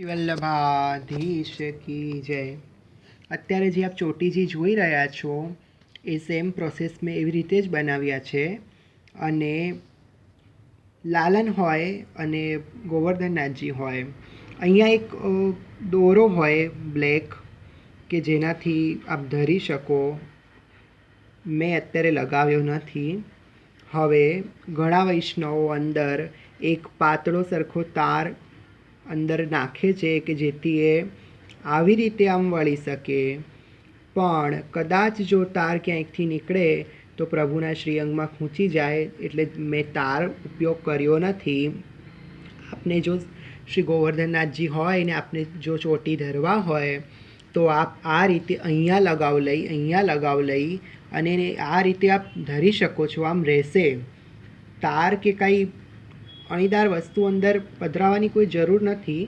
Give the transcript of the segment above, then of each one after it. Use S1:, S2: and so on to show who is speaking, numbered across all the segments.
S1: શ્રી વલ્લભાધીશ કી જય. અત્યારે જે આપ ચોટીજી જોઈ રહ્યા છો એ સેમ પ્રોસેસ મેં એવી રીતે જ બનાવ્યા છે. અને લાલન હોય અને ગોવર્ધનનાથજી હોય. અહીંયા એક દોરો હોય બ્લેક કે જેનાથી આપ ધરી શકો. મેં અત્યારે લગાવ્યો નથી. હવે ઘણા વૈષ્ણવો અંદર એક પાતળો સરખો તાર અંદર નાખે છે કે જેથી એ આવી રીતે આમ વળી શકે. પણ કદાચ જો તાર ક્યાંકથી નીકળે તો પ્રભુના શ્રીઅંગમાં ખૂંચી જાય, એટલે મેં તાર ઉપયોગ કર્યો નથી. આપને જો શ્રી ગોવર્ધનનાથજી હોય ને આપને જો ચોટી ધરવા હોય તો આપ આ રીતે અહીંયા લગાવ લઈ અને આ રીતે આપ ધરી શકો છો. આમ રહેશે. તાર કે કાંઈ અણીદાર વસ્તુ અંદર પધરાવવાની કોઈ જરૂર નથી.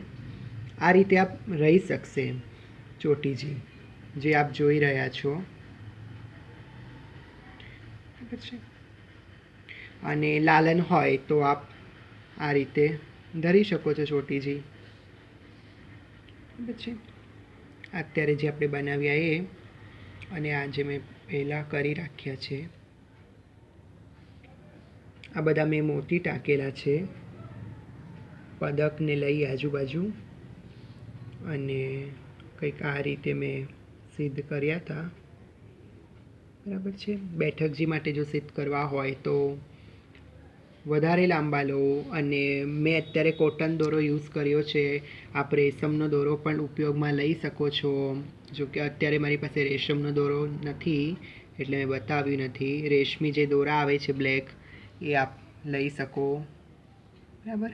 S1: આ રીતે આપ રહી શકશે ચોટીજી જે આપ જોઈ રહ્યા છો. અને લાલન હોય તો આપ આ રીતે ધરી શકો છો ચોટીજી. પછી અત્યારે જે આપણે બનાવ્યા એ અને આ જે મેં પહેલાં કરી રાખ્યા છે, આ બધા મેં મોતી ટાંકેલા છે પદકને લઈ આજુબાજુ. અને કંઈક આ રીતે મેં સિદ્ધ કર્યા હતા. બરાબર છે. બેઠકજી માટે જો સિદ્ધ કરવા હોય તો વધારે લાંબા લો. અને મેં અત્યારે કોટન દોરો યુઝ કર્યો છે. આપ રેશમનો દોરો પણ ઉપયોગમાં લઈ શકો છો. જો કે અત્યારે મારી પાસે રેશમનો દોરો નથી એટલે મેં બતાવ્યું નથી. રેશમી જે દોરા આવે છે બ્લેક એ આપ લઈ શકો. બરાબર.